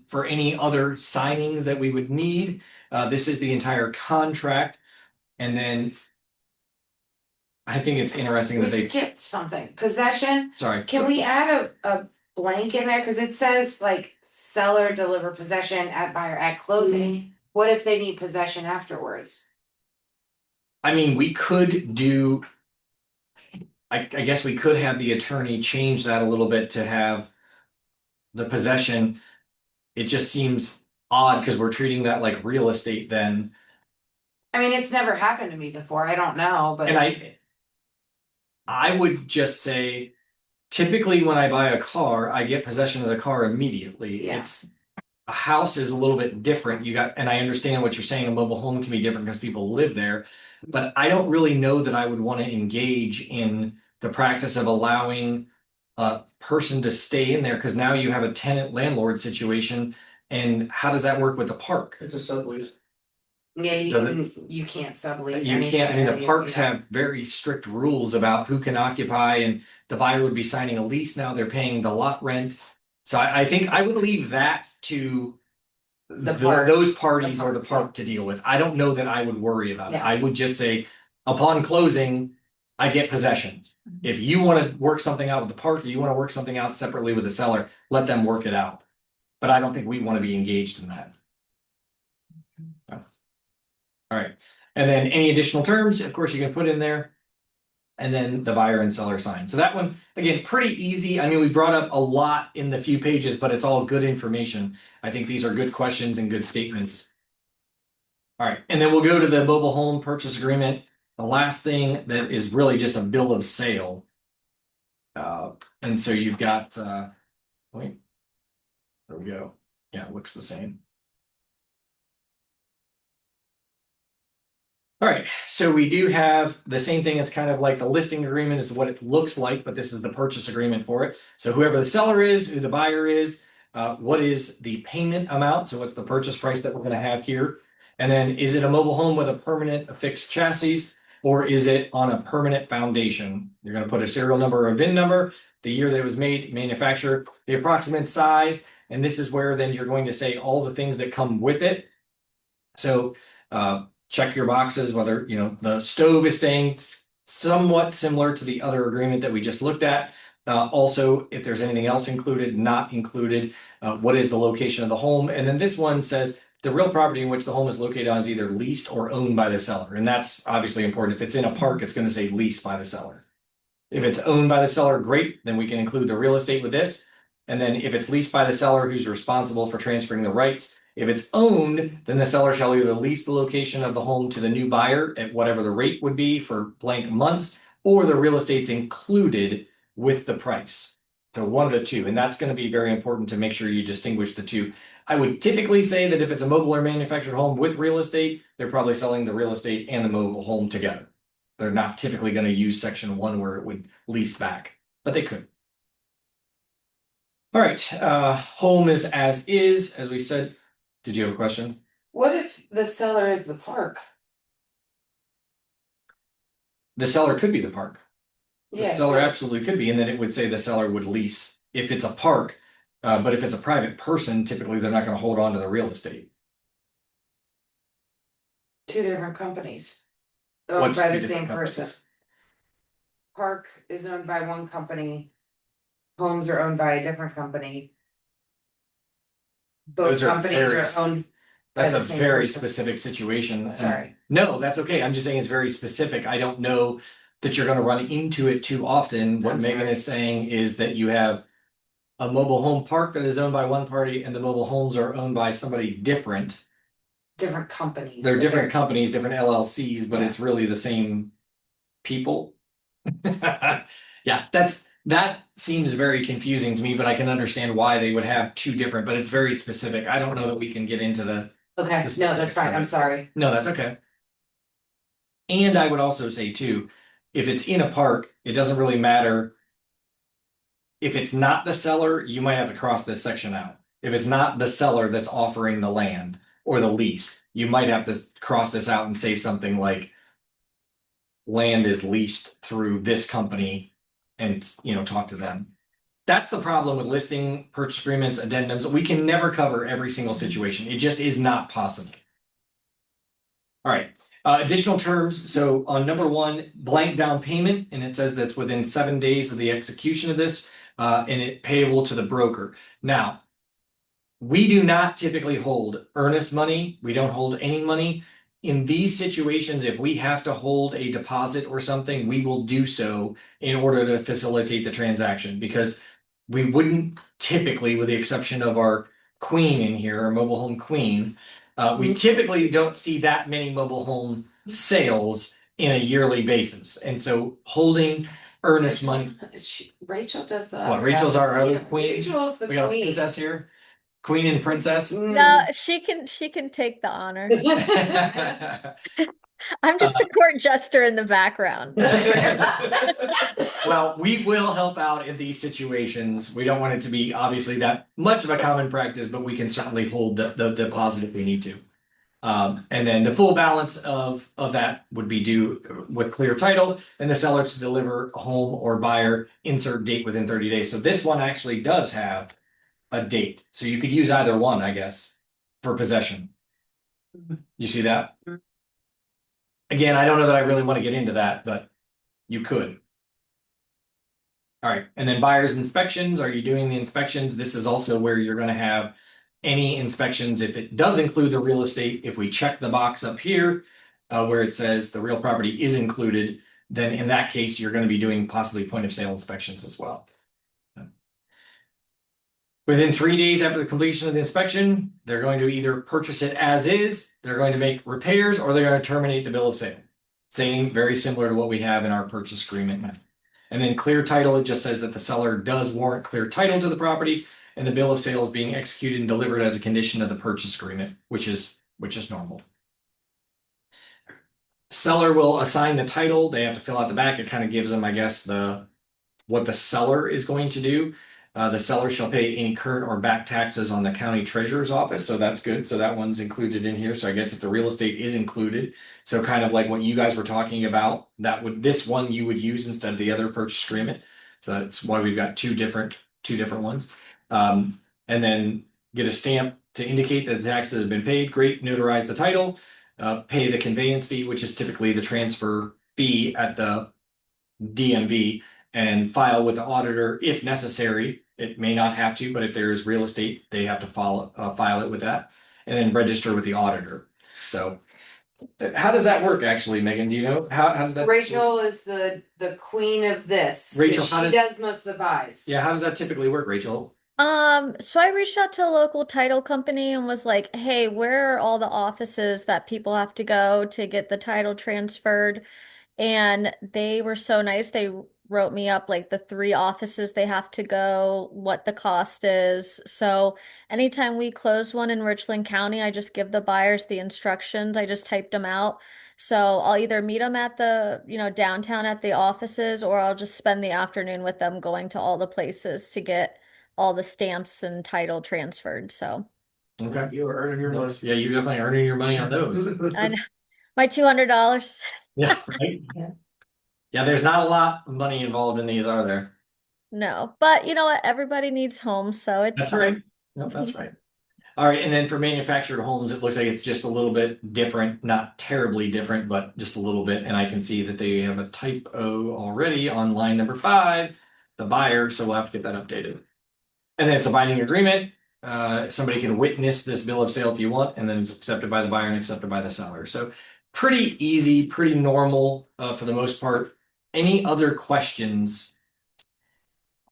for any other signings that we would need. This is the entire contract. And then I think it's interesting We that they, skipped something. Possession. sorry. Can we add a blank in there? Because it says like seller deliver possession at buyer at closing. What if they need possession afterwards? I mean, we could do, I guess we could have the attorney change that a little bit to have the possession. It just seems odd because we're treating that like real estate then. I mean, it's never happened to me before. I don't know, but And I would just say, typically when I buy a car, I get possession of the car immediately. Yeah. It's a house is a little bit different. And I understand what you're saying. A mobile home can be different because people live there, but I don't really know that I would want to engage in the practice of allowing a person to stay in there, because now you have a tenant landlord situation. And how does that work with the park? It's a sublease. yeah, Does you can't sublease You anything. can't, I mean, the Yeah. parks have very strict rules about who can occupy, and the buyer would be signing a lease now, they're paying the lot rent. So I think I would leave that to park. those parties The or park, the park to deal with. I don't know that I would worry about it. Yeah. I would just say, upon closing, I get possession. If you want to work something out with the park, or you want to work something out separately with the seller, let them work it out. But I don't think we want to be engaged in that. All right. And then any additional terms, of course, you can put in there. And then the buyer and seller sign. So that one, again, pretty easy. I mean, we brought up a lot in the few pages, but it's all good information. I think these are good questions and good statements. All right. And then we'll go to the mobile home purchase agreement. The last thing that is really just a bill of sale. And so you've got, wait, there we go. Yeah, it looks the same. All right, so we do have the same thing. It's kind of like the listing agreement is what it looks like, but this is the purchase agreement for it. So whoever the seller is, who the buyer is, what is the payment amount? So what's the purchase price that we're going to have here? And then is it a mobile home with a permanent affixed chassis? or is it on a permanent foundation? You're going to put a serial number or a VIN number, the year that it was made, manufactured, the approximate size, and this is where then you're going to say all the things that come with it. So check your boxes whether the stove is staying somewhat similar to the other agreement that we just looked at. Also, if there's anything else included, not included, what is the location of the home? And then this one says the real property in which the home is located on is either leased or owned by the seller. And that's obviously important. If it's in a park, it's going to say leased by the seller. If it's owned by the seller, great, then we can include the real estate with this. And then if it's leased by the seller who's responsible for transferring the rights, if it's owned, then the seller shall either lease the location of the home to the new buyer at whatever the rate would be for blank months, or the real estate's included with the price. So one of the two, and that's going to be very important to make sure you distinguish the two. I would typically say that if it's a mobile or manufactured home with real estate, they're probably selling the real estate and the mobile home together. They're not typically going to use section 1 where it would lease back, but they could. All right, home is, as we said. Did you have a question? What if the seller is the park? The seller could be the park. The Yes. seller absolutely could be, and then it would say the seller would lease if it's a park. But if it's a private person, typically they're not going to hold on to the real estate. Two different companies. What's Owned by two the different same person. companies? Park is owned by one company. Homes are owned by a different company. Both Those are companies very- are owned. That's by a the same very person. specific situation. and- Sorry. No, that's okay. I'm just saying it's very specific. I don't know that you're going to run into it too often. What I'm Megan sorry. is saying is that you have a mobile home park that is owned by one party and the mobile homes are owned by somebody different. Different companies. They're but different companies, different LLCs, but Yeah. it's really the same people. Yeah, that seems very confusing to me, but I can understand why they would have two different, but it's very specific. I don't know that we can get into the Okay, no, specifics that's fine. of I'm it. sorry. No, that's okay. And I would also say too, if it's in a park, it doesn't really matter. If it's not the seller, you might have to cross this section out. If it's not the seller that's offering the land or the lease, you might have to cross this out and say something like land is leased through this company and talk to them. That's the problem with listing purchase agreements, addendums. We can never cover every single situation. It just is not possible. All right. Additional terms. So on number 1, blank down payment, and it says that's within 7 days of the execution of this, and it payable to the broker. Now, we do not typically hold earnest money. We don't hold any money. In these situations, if we have to hold a deposit or something, we will do so in order to facilitate the transaction, because we wouldn't typically, with the exception of our queen in here, our mobile home queen, we typically don't see that many mobile home sales in a yearly basis. And so holding earnest money. Rachel does that. What, Rachel's our other Yeah, queen? Rachel's the We got a queen. princess here. Queen and princess. No, she can take the honor. I'm just the court jester in the background. Well, we will help out in these situations. We don't want it to be obviously that much of a common practice, but we can certainly hold the deposit if we need to. And then the full balance of that would be due with clear title, and the seller to deliver home or buyer, insert date within 30 days. So this one actually does have a date. So you could use either one, I guess, for possession. You see that? Again, I don't know that I really want to get into that, but you could. All right, and then buyer's inspections. Are you doing the inspections? This is also where you're going to have any inspections. If it does include the real estate, if we check the box up here where it says the real property is included, then in that case, you're going to be doing possibly point of sale inspections as well. Within 3 days after the completion of the inspection, they're going to either purchase it as is, they're going to make repairs, or they're going to terminate the bill of sale. Same, very similar to what we have in our purchase agreement. And then clear title, it just says that the seller does warrant clear title to the property, and the bill of sale is being executed and delivered as a condition of the purchase agreement, which is normal. Seller will assign the title. They have to fill out the back. It kind of gives them, I guess, what the seller is going to do. The seller shall pay any current or back taxes on the county treasurer's office, so that's good. So that one's included in here. So I guess if the real estate is included, so kind of like what you guys were talking about, this one you would use instead of the other purchase agreement. So that's why we've got two different ones. And then get a stamp to indicate that the taxes have been paid. Great, notarize the title, pay the conveyance fee, which is typically the transfer fee at the DMV, and file with the auditor if necessary. It may not have to, but if there is real estate, they have to file it with that, and then register with the auditor. So, how does that work, actually, Megan? Do you know how does that? Rachel is the queen of this. Rachel, She how does most of the buys. Yeah, how does that typically work, Rachel? So I reached out to a local title company and was like, hey, where are all the offices that people have to go to get the title transferred? And they were so nice. They wrote me up like the 3 offices they have to go, what the cost is. So anytime we close one in Richland County, I just give the buyers the instructions. I just typed them out. So I'll either meet them at the, downtown at the offices, or I'll just spend the afternoon with them going to all the places to get all the stamps and title transferred. So Okay. You were earning your money. Yeah, you're definitely earning your money on those. I know my $200. Yeah, right. Yeah, there's not a lot of money involved in these, are there? No, but you know what? Everybody needs homes, so it's That's fine. right. No, that's right. All right, and then for manufactured homes, it looks like it's just a little bit different, not terribly different, but just a little bit. And I can see that they have a typo already on line number 5, the buyer, so we'll have to get that updated. And then it's a binding agreement. Somebody can witness this bill of sale if you want, and then it's accepted by the buyer and accepted by the seller. So pretty easy, pretty normal for the most part. Any other questions?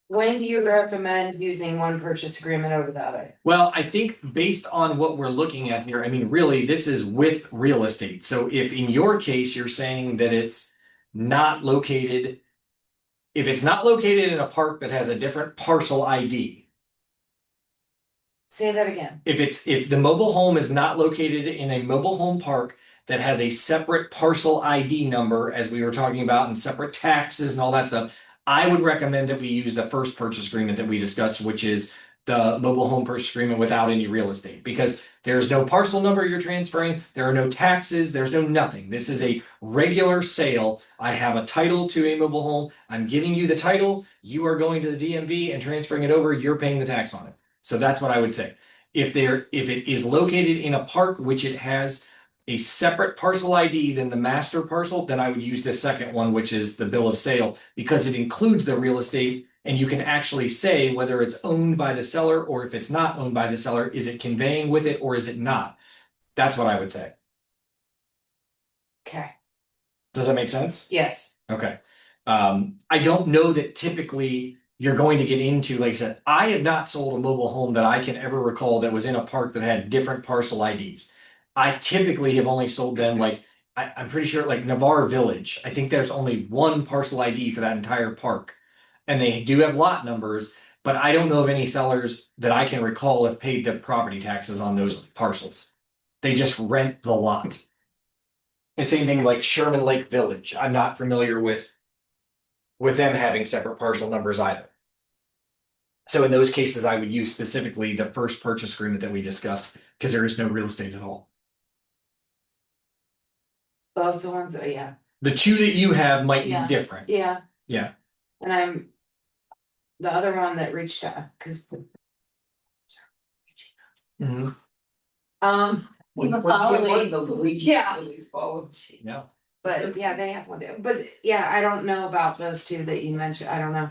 When do you recommend using one purchase agreement over the other? Well, I think based on what we're looking at here, I mean, really, this is with real estate. So if in your case, you're saying that it's not located, if it's not located in a park that has a different parcel ID, Say that again. if the mobile home is not located in a mobile home park that has a separate parcel ID number, as we were talking about, and separate taxes and all that stuff, I would recommend that we use the first purchase agreement that we discussed, which is the mobile home purchase agreement without any real estate, because there's no parcel number you're transferring, there are no taxes, there's no nothing. This is a regular sale. I have a title to a mobile home. I'm giving you the title. You are going to the DMV and transferring it over. You're paying the tax on it. So that's what I would say. If it is located in a park which it has a separate parcel ID than the master parcel, then I would use the second one, which is the bill of sale, because it includes the real estate, and you can actually say whether it's owned by the seller, or if it's not owned by the seller, is it conveying with it or is it not? That's what I would say. Okay. Does that make sense? Yes. Okay. I don't know that typically you're going to get into, like I said, I have not sold a mobile home that I can ever recall that was in a park that had different parcel IDs. I typically have only sold them, like, I'm pretty sure, like Navarre Village. I think there's only one parcel ID for that entire park. And they do have lot numbers, but I don't know of any sellers that I can recall have paid the property taxes on those parcels. They just rent the lot. And same thing like Sherman Lake Village. I'm not familiar with them having separate parcel numbers either. So in those cases, I would use specifically the first purchase agreement that we discussed, because there is no real estate at all. Both the ones, yeah. The two that you have might Yeah. be different. Yeah. Yeah. And I'm the other one that reached out, because Mhm. Yeah. Yeah. But yeah, they have one. But yeah, I don't know about those two that you mentioned. I don't know.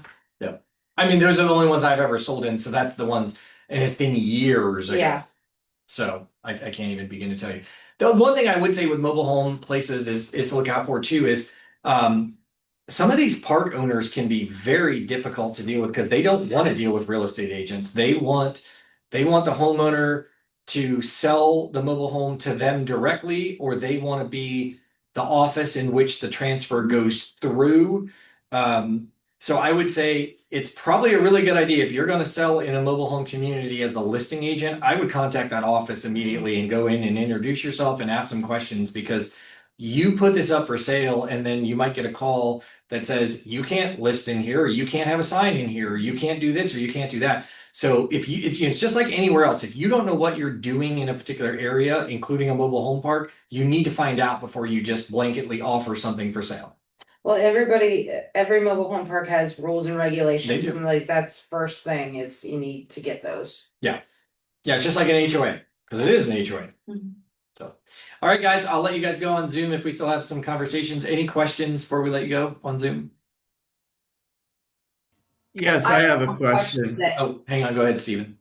I mean, those are the only ones I've ever sold in, so that's the ones, and it's been years ago. Yeah. So I can't even begin to tell you. The one thing I would say with mobile home places is to look out for too is some of these park owners can be very difficult to deal with, because they don't want to deal with real estate agents. They want the homeowner to sell the mobile home to them directly, or they want to be the office in which the transfer goes through. So I would say it's probably a really good idea if you're going to sell in a mobile home community as the listing agent. I would contact that office immediately and go in and introduce yourself and ask some questions, because you put this up for sale, and then you might get a call that says you can't list in here, or you can't have a sign in here, or you can't do this, or you can't do that. So if you, it's just like anywhere else. If you don't know what you're doing in a particular area, including a mobile home park, you need to find out before you just blanketly offer something for sale. Well, every mobile home park has rules and regulations, do. and like that's first thing is you need to get those. Yeah, it's just like an HOA, because it is an HOA. Mhm. So, all right, guys, I'll let you guys go on Zoom if we still have some conversations. Any questions before we let you go on Zoom? Yes, I have a question question. that- Oh, hang on. Go ahead, Steven.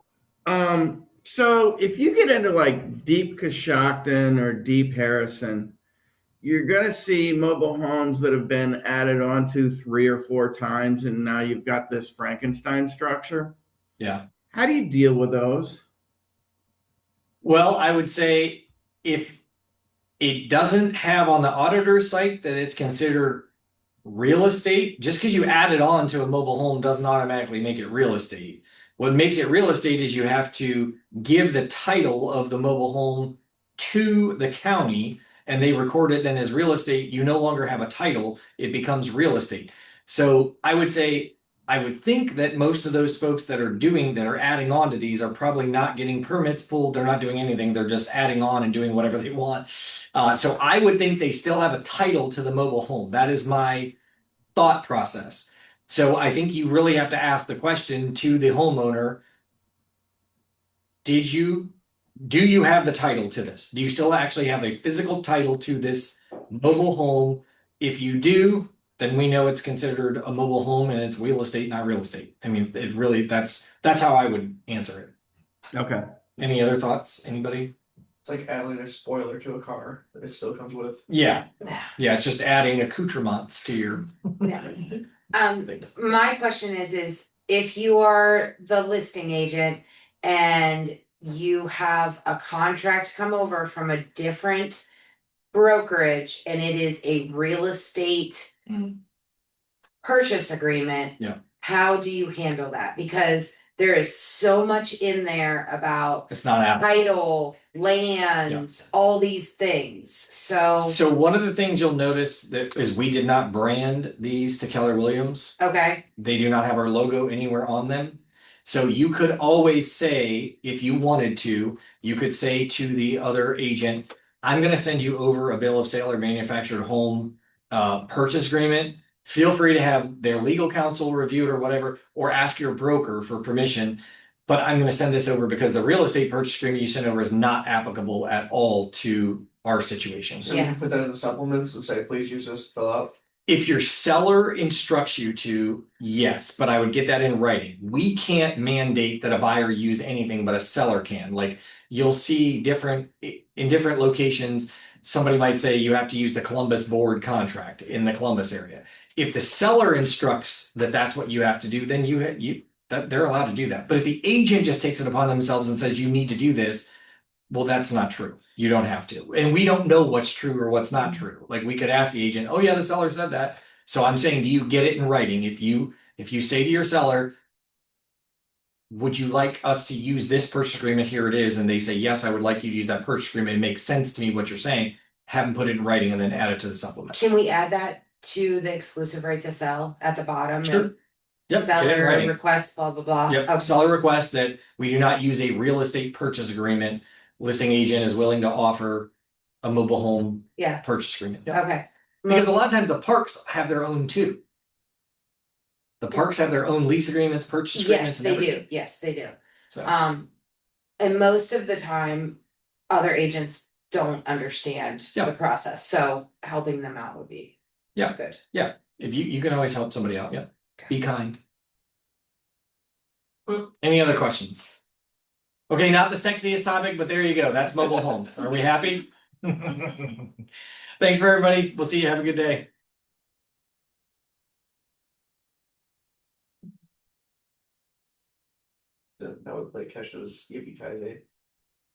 So if you get into like deep Coshocton or deep Harrison, you're going to see mobile homes that have been added onto 3 or 4 times, and now you've got this Frankenstein structure. Yeah. How do you deal with those? Well, I would say if it doesn't have on the auditor's site that it's considered real estate, just because you add it on to a mobile home doesn't automatically make it real estate. What makes it real estate is you have to give the title of the mobile home to the county, and they record it then as real estate. You no longer have a title, it becomes real estate. So I would say, I would think that most of those folks that are adding on to these are probably not getting permits pulled. They're not doing anything. They're just adding on and doing whatever they want. So I would think they still have a title to the mobile home. That is my thought process. So I think you really have to ask the question to the homeowner, do you have the title to this? Do you still actually have a physical title to this mobile home? If you do, then we know it's considered a mobile home and it's real estate, not real estate. I mean, it really, that's how I would answer it. Okay. Any other thoughts? Anybody? It's like adding a spoiler to a car that it still comes with. Yeah. It's just adding accoutrements to your things. My question is if you are the listing agent and you have a contract come over from a different brokerage and it is a real estate purchase agreement. Yeah. How do you handle that? Because there is so much in there about It's not Apple. title, land, all these things. So one of the things you'll notice that is we did not brand these to Keller Williams. okay. They do not have our logo anywhere on them. So you could always say, if you wanted to, you could say to the other agent, I'm going to send you over a bill of sale or manufactured home purchase agreement. Feel free to have their legal counsel review it or whatever, or ask your broker for permission. But I'm going to send this over because the real estate purchase agreement you sent over is not applicable at all to our situation. So we can put that in the supplements and say, please use this to fill out. If your seller instructs you to, yes, but I would get that in writing. We can't mandate that a buyer use anything, but a seller can. Like you'll see in different locations, somebody might say you have to use the Columbus board contract in the Columbus area. If the seller instructs that that's what you have to do, then they're allowed to do that. But if the agent just takes it upon themselves and says you need to do this, well, that's not true. You don't have to. And we don't know what's true or what's not true. Like we could ask the agent, oh yeah, the seller said that. So I'm saying, do you get it in writing? If you say to your seller, would you like us to use this purchase agreement? Here it is. And they say, yes, I would like you to use that purchase agreement. It makes sense to me what you're saying. Have them put it in writing and then add it to the supplement. Can we add that to the exclusive right to sell at the bottom? Sure. Yep, get it in Seller writing. request, blah, blah, blah. Yep. Okay. Seller request that we do not use a real estate purchase agreement. Listing agent is willing to offer a mobile home Yeah. purchase agreement. Yep. Okay. Because a lot of times the parks have their own too. The parks have their own lease agreements, purchase agreements, Yes, and they everything. do. Yes, they do. So And most of the time, other agents don't understand the process. So helping them out would be good. Yeah. If you can always help somebody out. Yeah. Be kind. Any other questions? Okay, not the sexiest topic, but there you go. That's mobile homes. Are we happy? Thanks for everybody. We'll see you. Have a good day. That would like catch those yippee ki day.